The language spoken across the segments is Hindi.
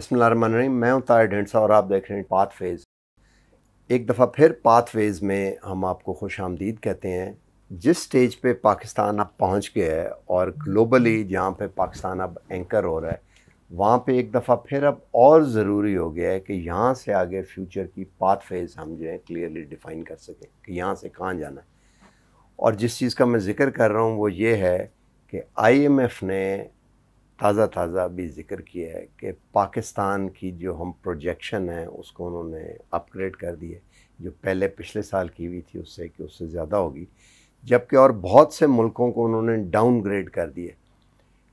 बिस्मिल्लाहिर्रहमानिर्रहीम। मैं हूं ताहिर ढेंसा और आप देख रहे हैं पाथवेज़। एक दफ़ा फिर पाथवेज़ में हम आपको खुश आमदीद कहते हैं। जिस स्टेज पे पाकिस्तान अब पहुंच गया है और ग्लोबली जहां पे पाकिस्तान अब एंकर हो रहा है, वहां पे एक दफ़ा फिर अब और ज़रूरी हो गया है कि यहाँ से आगे फ्यूचर की पाथवेज़ हम जो है क्लियरली डिफ़ाइन कर सकें कि यहाँ से कहाँ जाना है। और जिस चीज़ का मैं ज़िक्र कर रहा हूँ वो ये है कि IMF ने ताज़ा भी ज़िक्र किया है कि पाकिस्तान की जो हम प्रोजेक्शन है उसको उन्होंने अपग्रेड कर दी है, जो पहले पिछले साल की हुई थी उससे कि उससे ज़्यादा होगी, जबकि और बहुत से मुल्कों को उन्होंने डाउनग्रेड कर दिए।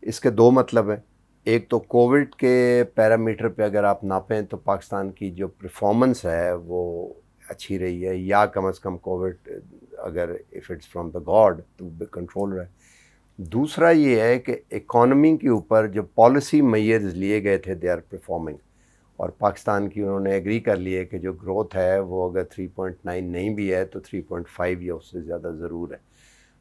इसके दो मतलब हैं। एक तो कोविड के पैरामीटर पे अगर आप नापें तो पाकिस्तान की जो परफॉर्मेंस है वो अच्छी रही है, या कम से कम कोविड अगर if it's from the God तो कंट्रोल रहा है। दूसरा ये है कि इकॉनमी के ऊपर जो पॉलिसी मेजर्स लिए गए थे दे आर परफॉर्मिंग, और पाकिस्तान की उन्होंने एग्री कर लिया कि जो ग्रोथ है वो अगर 3.9 नहीं भी है तो 3.5 या उससे ज़्यादा ज़रूर है।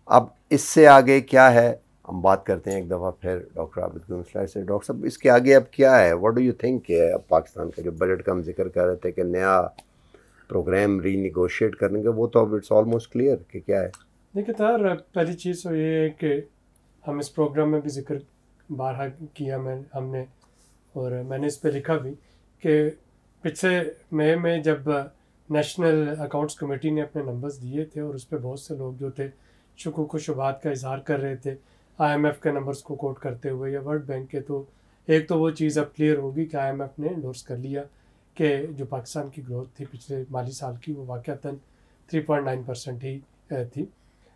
अब इससे आगे क्या है हम बात करते हैं एक दफ़ा फिर डॉक्टर आबिद गुल से। डॉक्टर साहब, इसके आगे अब क्या है, व्हाट डू यू थिंक है अब पाकिस्तान का जो बजट का हम जिक्र कर रहे थे कि नया प्रोग्राम रीनिगोशिएट करने का, वो तो अब इट्स ऑलमोस्ट क्लियर कि क्या है? देखिए तार, पहली चीज़ तो ये है कि हम इस प्रोग्राम में भी जिक्र बारहा किया हमने, और मैंने इस पे लिखा भी कि पिछले मई में जब नेशनल अकाउंट्स कमेटी ने अपने नंबर्स दिए थे और उस पर बहुत से लोग जो थे शुकूक व शुबात का इजहार कर रहे थे IMF के नंबर्स को कोट करते हुए या वर्ल्ड बैंक के, तो एक तो वो चीज़ अब क्लियर होगी कि IMF ने एंडोर्स कर लिया कि जो पाकिस्तान की ग्रोथ थी पिछले माली साल की वो वाक़तन 3.9% ही थी।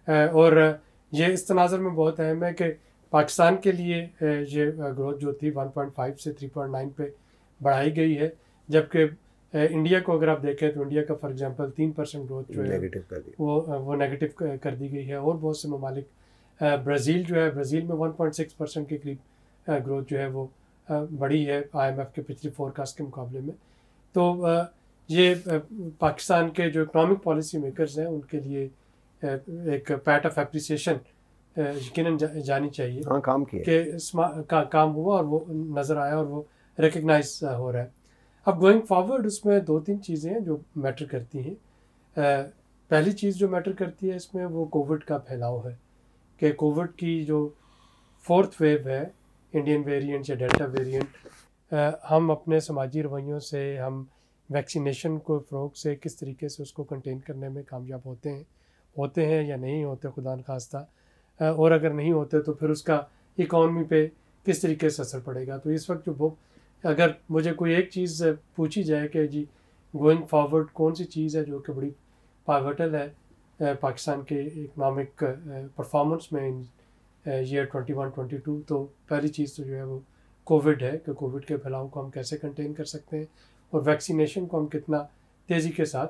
और ये इस तनाज़र में बहुत अहम है कि पाकिस्तान के लिए ये ग्रोथ जो थी 1.5 से 3.9 पे बढ़ाई गई है, जबकि इंडिया को अगर आप देखें तो इंडिया का फॉर एग्जांपल 3% ग्रोथ जो है नेगेटिव कर दी, वो नेगेटिव कर दी गई है। और बहुत से ममालिक, ब्राज़ील जो है, ब्राज़ील में 1.6% के करीब ग्रोथ जो है वो बढ़ी है IMF के पिछली फोरकास्ट के मुकाबले में। तो ये पाकिस्तान के जो इकनॉमिक पॉलिसी मेकर्स हैं उनके लिए एक पैट ऑफ एप्रिसिएशन यकीनन जानी चाहिए। हाँ, काम किया कि काम हुआ और वो नज़र आया और वो रिकग्नाइज हो रहा है। अब गोइंग फॉरवर्ड उसमें दो तीन चीज़ें हैं जो मैटर करती हैं। पहली चीज़ जो मैटर करती है इसमें वो कोविड का फैलाव है, कि कोविड की जो फोर्थ वेव है, इंडियन वेरिएंट या डेल्टा वेरिएंट, हम अपने समाजी रवैयों से, हम वैक्सीनेशन को फ़रोग से किस तरीके से उसको कंटेन करने में कामयाब होते हैं या नहीं होते खुदा न खास्ता, और अगर नहीं होते तो फिर उसका इकॉनमी पे किस तरीके से असर पड़ेगा। तो इस वक्त जो अगर मुझे कोई एक चीज़ पूछी जाए कि जी गोइंग फॉरवर्ड कौन सी चीज़ है जो कि बड़ी पाइवटल है पाकिस्तान के इकनॉमिक परफॉर्मेंस में इन ईयर 21-22, तो पहली चीज़ तो जो है वो कोविड है कि कोविड के फैलाव को हम कैसे कंटेन कर सकते हैं और वैक्सीनेशन को हम कितना तेज़ी के साथ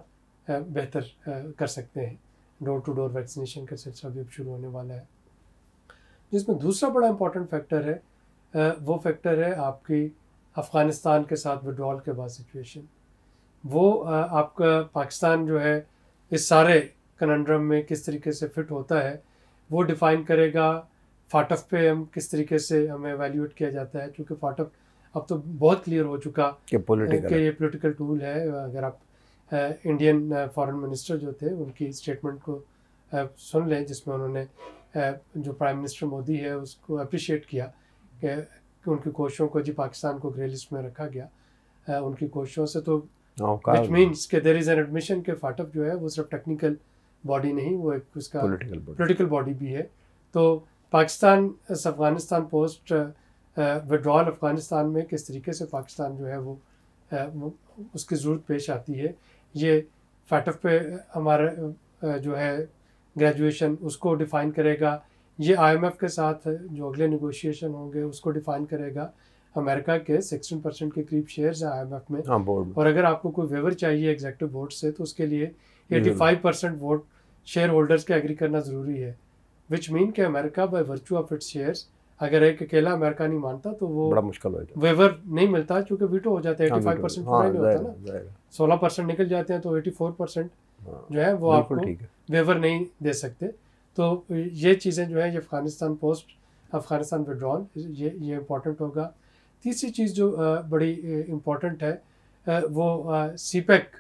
बेहतर कर सकते हैं। डोर टू डोर वैक्सीनेशन का सिलसिला भी अब शुरू होने वाला है। जिसमें दूसरा बड़ा इंपॉर्टेंट फैक्टर है वो फैक्टर है आपकी अफ़गानिस्तान के साथ विड्रॉल के बाद सिचुएशन। वो आपका पाकिस्तान जो है इस सारे कनंड्रम में किस तरीके से फिट होता है वो डिफ़ाइन करेगा। फाटफ पे हम किस तरीके से हमें एवेल्यूएट किया जाता है, क्योंकि फाटफ अब तो बहुत क्लियर हो चुका कि ये पॉलिटिकल टूल है। अगर आप इंडियन फॉरेन मिनिस्टर जो थे उनकी स्टेटमेंट को सुन लें, जिसमें उन्होंने जो प्राइम मिनिस्टर मोदी है उसको अप्रिशिएट किया कि उनकी कोशिशों को जी पाकिस्तान को ग्रे लिस्ट में रखा गया उनकी कोशिशों से, तो विच मीन्स कि देयर इज़ एन एडमिशन के फाटफ जो है वो सिर्फ टेक्निकल बॉडी नहीं, वो एक उसका पॉलिटिकल बॉडी भी है। तो पाकिस्तान अफ़गानिस्तान पोस्ट विड्रॉल अफ़गानिस्तान में किस तरीके से पाकिस्तान जो है वो उसकी ज़रूरत पेश आती है, ये फाटफ पे हमारा जो है ग्रेजुएशन उसको डिफ़ाइन करेगा। ये IMF के साथ जो अगले नेगोशिएशन होंगे उसको डिफ़ाइन करेगा। अमेरिका के 16% के करीब शेयर्स हैं IMF में, और अगर आपको कोई वेवर चाहिए एग्जेक्टिव बोर्ड से तो उसके लिए 85% वोट शेयर होल्डर्स के एग्री करना ज़रूरी है। विच मीन कि America by virtue of its shares, अगर एक अकेला अमेरिका नहीं मानता तो वो बड़ा मुश्किल हो जाता, वेवर नहीं मिलता क्योंकि वीटो हो जाता है। 85% पूरा नहीं होता ना, 16% निकल जाते हैं तो 84% जो है वो आपको वेवर नहीं दे सकते। तो ये चीज़ें जो है ये अफ़गानिस्तान पोस्ट अफ़गानिस्तान विड्रॉल ये इम्पोर्टेंट होगा। तीसरी चीज़ जो बड़ी इम्पोर्टेंट है वो सीपेक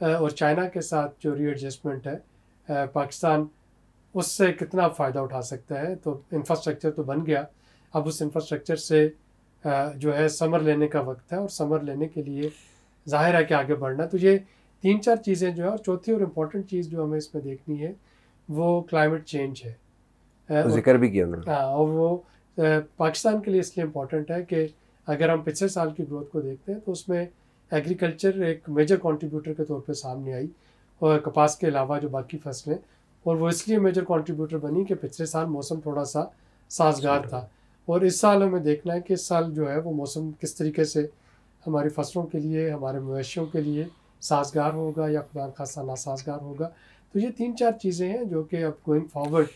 और चाइना के साथ जो रीएडजस्टमेंट है पाकिस्तान उससे कितना फ़ायदा उठा सकता है। तो इंफ्रास्ट्रक्चर तो बन गया, अब उस इंफ्रास्ट्रक्चर से जो है समर लेने का वक्त है और समर लेने के लिए जाहिर है कि आगे बढ़ना। तो ये 3-4 चीज़ें जो है, और चौथी और इम्पोर्टेंट चीज़ जो हमें इसमें देखनी है वो क्लाइमेट चेंज है। तो जिक्र भी किया उन्होंने। हाँ, और वो पाकिस्तान के लिए इसलिए इम्पोर्टेंट है कि अगर हम पिछले साल की ग्रोथ को देखते हैं तो उसमें एग्रीकल्चर एक मेजर कंट्रीब्यूटर के तौर पे सामने आई, और कपास के अलावा जो बाकी फसलें, और वो इसलिए मेजर कंट्रीब्यूटर बनी कि पिछले साल मौसम थोड़ा सा साजगार था। और इस साल हमें देखना है कि इस साल जो है वो मौसम किस तरीके से हमारी फसलों के लिए, हमारे मवेशियों के लिए साजगार होगा या खुदा खासा नासाजगार होगा। तो ये 3-4 चीज़ें हैं जो कि अब गोइंग फॉरवर्ड।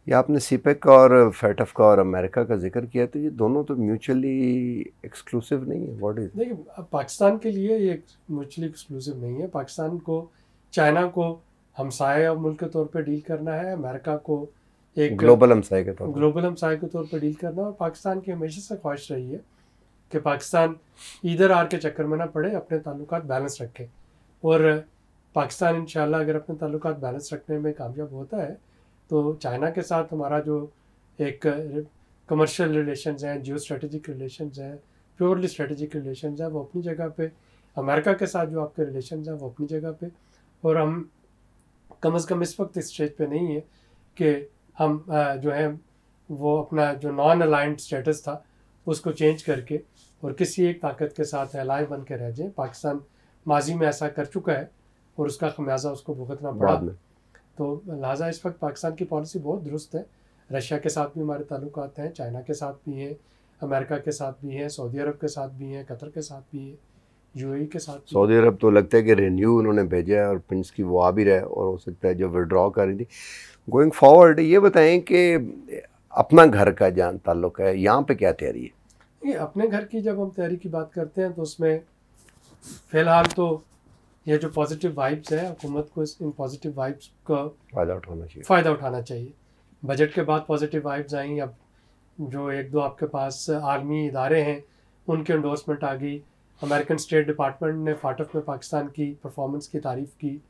या आपने सीपेक और फैटफ का और अमेरिका का जिक्र किया, तो ये दोनों तो म्यूचुअली एक्सक्लूसिव नहीं है। What is? देखिए, अब पाकिस्तान के लिए ये म्यूचुअली एक्सक्लूसिव नहीं है। पाकिस्तान को चाइना को हमसाया मुल्क के तौर पे डील करना है, अमेरिका को एक ग्लोबल हमसाये के तौर पे डील करना है। और पाकिस्तान की हमेशा से ख्वाहिश रही है कि पाकिस्तान इधर आर के चक्कर में ना पड़े, अपने ताल्लुकात बैलेंस रखे। और पाकिस्तान इंशाल्लाह अगर अपने ताल्लुकात बैलेंस रखने में कामयाब होता है तो चाइना के साथ हमारा जो एक कमर्शियल रिलेशंस हैं, जियो स्ट्रेटेजिक रिलेशंस हैं, प्योरली स्ट्रेटेजिक रिलेशंस हैं, वो अपनी जगह पे, अमेरिका के साथ जो आपके रिलेशंस हैं वो अपनी जगह पे, और हम कम से कम इस वक्त इस स्टेज पे नहीं है कि हम जो है वो अपना जो नॉन अलाइंड स्टेटस था उसको चेंज करके और किसी एक ताकत के साथ एलाय बन के रह जाए। पाकिस्तान माजी में ऐसा कर चुका है और उसका खमियाजा उसको भुगतना पड़ा। तो लिहाजा इस वक्त पाकिस्तान की पॉलिसी बहुत दुरुस्त है। रशिया के साथ भी हमारे ताल्लुकात हैं, चाइना के साथ भी हैं, अमेरिका के साथ भी हैं, सऊदी अरब के साथ भी हैं, कतर के साथ भी हैं, यूएई के साथ भी। सऊदी अरब तो लगता है कि रिन्यू उन्होंने भेजा है और पिंस की वो आ भी रहा है, और हो सकता है जो विड्रॉ कर रही थी। गोइंग फॉरवर्ड ये बताएं कि अपना घर का जहाँ ताल्लुक है, यहाँ पे क्या तैयारी है? ये अपने घर की जब हम तैयारी की बात करते हैं तो उसमें फ़िलहाल तो ये जो पॉजिटिव वाइब्स है, हुकूमत को इन पॉजिटिव वाइब्स का फ़ायदा उठाना चाहिए। बजट के बाद पॉजिटिव वाइब्स आई, अब जो 1-2 आपके पास आर्मी इदारे हैं उनके एंडोर्समेंट आ गई। अमेरिकन स्टेट डिपार्टमेंट ने फाटफ में पाकिस्तान की परफॉर्मेंस की तारीफ़ की,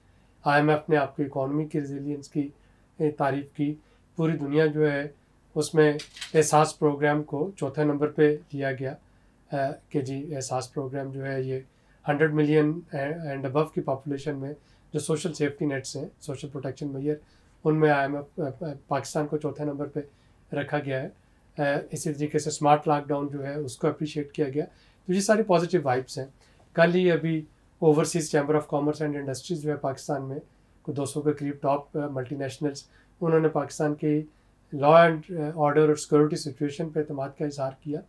IMF ने आपकी इकॉनमी की रिजिलियंस की तारीफ़ की। पूरी दुनिया जो है उसमें एहसास प्रोग्राम को चौथे नंबर पे लिया गया कि जी एहसास प्रोग्राम जो है ये 100 मिलियन एंड अबव की पॉपुलेशन में जो सोशल सेफ्टी नेट्स हैं, सोशल प्रोटेक्शन मेजर, उनमें IMF पाकिस्तान को चौथे नंबर पे रखा गया है। इसी तरीके से स्मार्ट लॉकडाउन जो है उसको अप्रिशिएट किया गया। तो ये सारी पॉजिटिव वाइब्स हैं। कल ही अभी overseas chamber of commerce and industries जो है पाकिस्तान में को 200 के करीब टॉप मल्टीनेशनल्स, उन्होंने पाकिस्तान की लॉ एंड ऑर्डर और सिक्योरिटी सिचुएशन पे एतमाद का इजहार किया।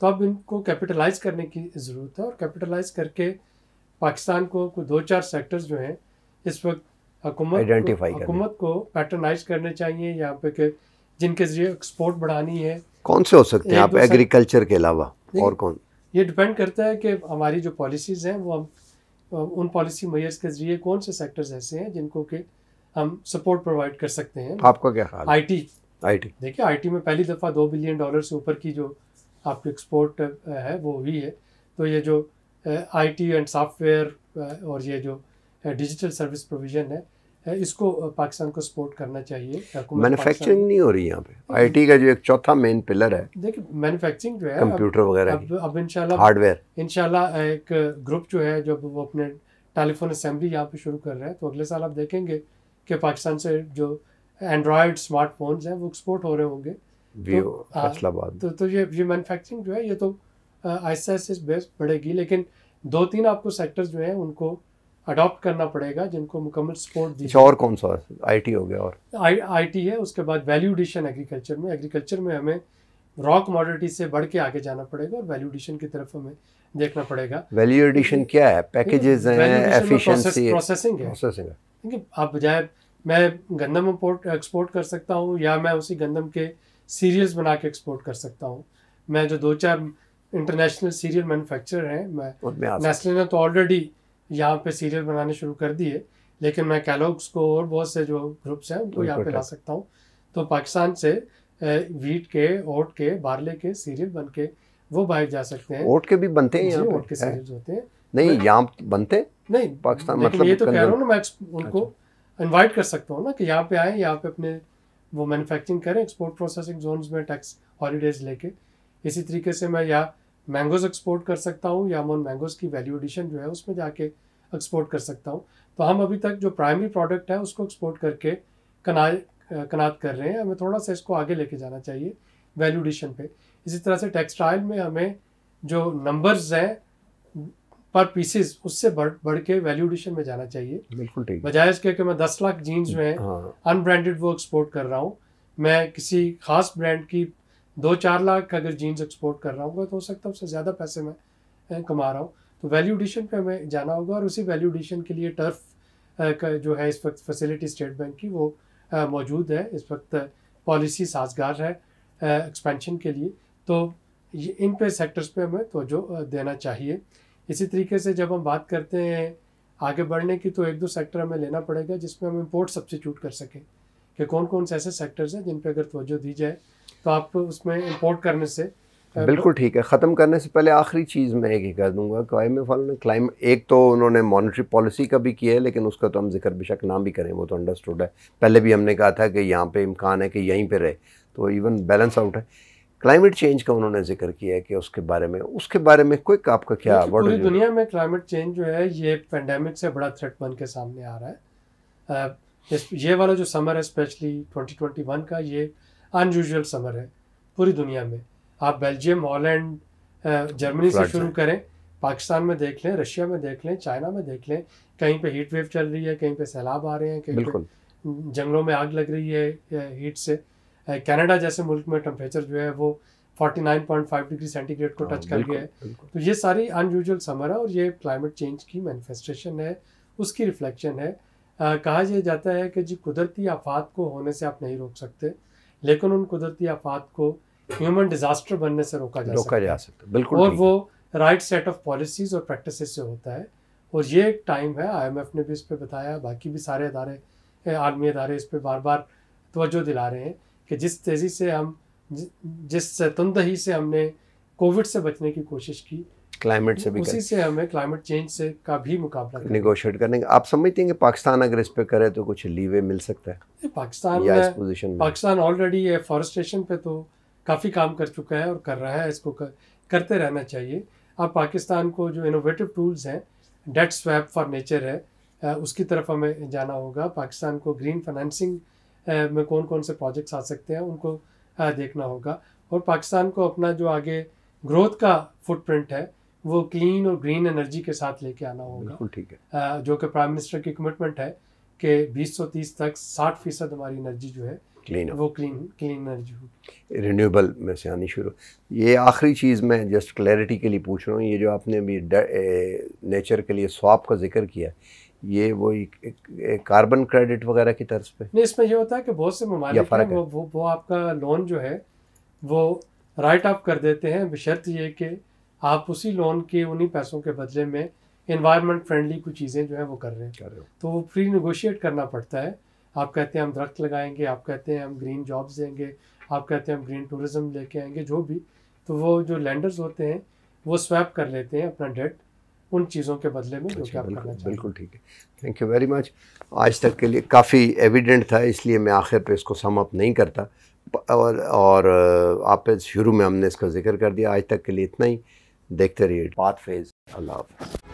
तो अब इनको कैपिटलाइज़ करने की ज़रूरत है, और कैपिटलाइज़ करके पाकिस्तान को 2-4 सेक्टर्स जो हैं इस वक्त हुकूमत को पैटर्नाइज करने चाहिए यहाँ पे कि जिनके ज़रिए एक्सपोर्ट बढ़ानी है। कौन से हो सकते हैं आप एग्रीकल्चर के अलावा, और कौन? ये डिपेंड करता है कि हमारी जो पॉलिसीज़ हैं वो हम उन पॉलिसी मेजर्स के ज़रिए कौन से सेक्टर्स ऐसे हैं जिनको कि हम सपोर्ट प्रोवाइड कर सकते हैं। आपका क्या ख्याल? IT देखिए, IT में पहली दफ़ा $2 बिलियन से ऊपर की जो आपकी एक्सपोर्ट है वो हुई है। तो ये जो IT एंड सॉफ्टवेयर और ये जो डिजिटल सर्विस प्रोविज़न है इसको पाकिस्तान को सपोर्ट करना चाहिए। मैन्युफैक्चरिंग नहीं हो रही यहाँ पे। IT का जो एक चौथा मेन पिलर है, देखिए मैन्युफैक्चरिंग जो है कंप्यूटर वगैरह, अब इंशाल्लाह हार्डवेयर, इंशाल्लाह एक ग्रुप जो है जब वो अपने टेलीफोन असेंबली यहाँ पे शुरू कर रहे हैं तो अगले साल आप देखेंगे कि पाकिस्तान से जो एंड्रॉयड स्मार्टफोन्स हैं वो एक्सपोर्ट हो रहे होंगे। तो ये मैन्युफैक्चरिंग जो है ये तो आहिस्ता आहिस्ता बेस बढ़ेगी, लेकिन 2-3 आपको सेक्टर्स जो हैं उनको अडॉप्ट करना पड़ेगा जिनको मुकम्मल सपोर्ट दीजिए। और कौन सा? IT हो गया, और IT है। उसके बाद वैल्यू एडिशन एग्रीकल्चर में हमें रॉ कमोडिटी से बढ़ के आगे जाना पड़ेगा और वैल्यू एडिशन की तरफ हमें देखना पड़ेगा। वैल्यू एडिशन क्या है? पैकेजेस हैं, एफिशिएंसी, प्रोसेसिंग है। देखिए, आप बजाय मैं गंदम एक्सपोर्ट कर सकता हूँ या मैं उसी गंदम के सीरियल्स बना के एक्सपोर्ट कर सकता हूँ। मैं जो 2-4 इंटरनेशनल सीरियल मैन्युफैक्चरर हैं, मैं नेस्ले ने तो ऑलरेडी यहाँ पे सीरियल बनाने शुरू कर दिए, लेकिन मैं कैलॉग्स को और बहुत से जो ग्रुप्स हैं उनको यहाँ पे ला सकता हूँ। तो पाकिस्तान से वीट के, ओट के, बार्ले के सीरियल बन के वो बाहर जा सकते हैं। ओट के भी बनते हैं यहाँ पे? ओट के सीरियल्स होते हैं। नहीं, यहाँ बनते नहीं पाकिस्तान, मतलब ये तो कह रहा हूँ ना मैं उनको इनवाइट कर सकता हूँ ना कि यहाँ पे आए, यहाँ पे अपने वो मैन्युफैक्चरिंग करें एक्सपोर्ट प्रोसेसिंग जोन्स में टैक्स हॉलीडेज लेके। इसी तरीके से मैं या मैंगोज़ एक्सपोर्ट कर सकता हूँ या मैं मैंगोज़ की वैल्यू एडिशन जो है उसमें जाके एक्सपोर्ट कर सकता हूँ। तो हम अभी तक जो प्राइमरी प्रोडक्ट है उसको एक्सपोर्ट करके कनात कर रहे हैं। हमें थोड़ा सा इसको आगे लेके जाना चाहिए वैल्यू एडिशन पे। इसी तरह से टेक्सटाइल में हमें जो नंबर्स हैं पर पीसेस उससे बढ़ के वैल्यू एडिशन में जाना चाहिए। बिल्कुल ठीक। बजाय इसके कि मैं 10 लाख जीन्स जो हैं अनब्रांडेड वो एक्सपोर्ट कर रहा हूँ, मैं किसी खास ब्रांड की 2-4 लाख अगर जीन्स एक्सपोर्ट कर रहा हूँ तो हो सकता है उससे ज़्यादा पैसे मैं कमा रहा हूँ। तो वैल्यू एडिशन पे हमें जाना होगा और उसी वैल्यू एडिशन के लिए टर्फ का जो है इस वक्त फैसिलिटी स्टेट बैंक की वो मौजूद है। इस वक्त पॉलिसी साजगार है एक्सपेंशन के लिए। तो इन पे सेक्टर्स पे हमें तवज्जो देना चाहिए। इसी तरीके से जब हम बात करते हैं आगे बढ़ने की तो 1-2 सेक्टर हमें लेना पड़ेगा जिसमें हम इंपोर्ट सब्स्टिट्यूट कर सकें कि कौन कौन से ऐसे सेक्टर्स हैं जिन पे अगर तवज्जो दी जाए तो आप उसमें इंपोर्ट करने से बिल्कुल ठीक है। ख़त्म करने से पहले आखिरी चीज़ मैं एक ही कह दूंगा कि IMF वालों ने क्लाइमेट, एक तो उन्होंने मॉनेटरी पॉलिसी का भी किया है लेकिन उसका तो हम जिक्र बेशक ना भी करें, वो तो अंडरस्टूड है। पहले भी हमने कहा था कि यहाँ पे इम्कान है कि यहीं पे रहे, तो इवन बैलेंस आउट है। क्लाइमेट चेंज का उन्होंने जिक्र किया है कि उसके बारे में क्विक आपका क्या? पूरी दुनिया में क्लाइमेट चेंज जो है ये पेंडेमिक से बड़ा थ्रेट बन के सामने आ रहा है। ये वाला जो समर है स्पेशली 2021 का, ये अनयूजुअल समर है पूरी दुनिया में। आप बेल्जियम, हॉलैंड, जर्मनी से शुरू करें, पाकिस्तान में देख लें, रशिया में देख लें, चाइना में देख लें, कहीं पे हीट वेव चल रही है, कहीं पे सैलाब आ रहे हैं, कहीं पे जंगलों में आग लग रही है हीट से। कनाडा जैसे मुल्क में टेम्परेचर जो है वो 49.5 डिग्री सेंटीग्रेड को टच कर गया है। तो ये सारी अनयूजुअल समर है और ये क्लाइमेट चेंज की मैनिफेस्टेशन है, उसकी रिफ्लेक्शन है। कहा यह जाता है कि जी कुदरती आफात को होने से आप नहीं रोक सकते, लेकिन उन कुदरती आफात को ह्यूमन डिजास्टर बनने से रोका जा सकता है। बिल्कुल। और वो राइट सेट ऑफ पॉलिसीज़ और प्रैक्टिसेस से होता है। और ये एक टाइम है, IMF ने भी इस पर बताया, बाकी भी सारे अदारे, आलमी अदारे इस पर बार बार तवज्जो दिला रहे हैं कि जिस तेज़ी से हम जिस तंदही से हमने कोविड से बचने की कोशिश की, क्लाइमेट से भी उसी से हमें क्लाइमेट चेंज से का भी मुकाबला निगोशिएट करने का। आप समझते हैं कि पाकिस्तान अगर इस पे करे तो कुछ लीवे मिल सकता है? पाकिस्तान ऑलरेडी फॉरेस्टेशन पे तो काफ़ी काम कर चुका है और कर रहा है, इसको करते रहना चाहिए। अब पाकिस्तान को जो इनोवेटिव टूल्स हैं, डेट स्वैप फॉर नेचर है, उसकी तरफ हमें जाना होगा। पाकिस्तान को ग्रीन फाइनेंसिंग में कौन कौन से प्रोजेक्ट्स आ सकते हैं उनको देखना होगा। और पाकिस्तान को अपना जो आगे ग्रोथ का फुटप्रिंट है वो क्लीन और ग्रीन एनर्जी के साथ लेके आना होगा। बिल्कुल ठीक है। जो कि प्राइम मिनिस्टर की कमिटमेंट है कि 2030 तक 60% हमारी एनर्जी जो है वो क्लीन एनर्जी होगी, रिन्यूएबल में से आनी शुरू। ये आखिरी चीज़ मैं जस्ट क्लैरिटी के लिए पूछ रहा हूँ, ये जो आपने अभी नेचर के लिए स्वैप का जिक्र किया, ये वो एक कार्बन क्रेडिट वगैरह की तर्ज पे नहीं, इसमें ये होता है कि बहुत से ममालिक हैं वो आपका लोन जो है वो राइट ऑफ कर देते हैं, बशर्त ये कि आप उसी लोन के उन्हीं पैसों के बदले में एनवायरनमेंट फ्रेंडली कुछ चीज़ें जो है वो कर रहे हैं। तो वो फ्री नेगोशिएट करना पड़ता है। आप कहते हैं हम दरख्त लगाएंगे, आप कहते हैं हम ग्रीन जॉब्स देंगे, आप कहते हैं हम ग्रीन टूरिज्म लेके आएंगे, जो भी, तो वो जो लैंडर्स होते हैं वो स्वैप कर लेते हैं अपना डेट उन चीज़ों के बदले में जो कि आप करना चाहते हैं। बिल्कुल ठीक है, थैंक यू वेरी मच। आज तक के लिए काफ़ी एविडेंट था, इसलिए मैं आखिर पे इसको सम अप नहीं करता, और आप शुरू में हमने इसका जिक्र कर दिया। आज तक के लिए इतना ही। देखते रहिए पाथ फेज। अल्लाह हाफ़िज़।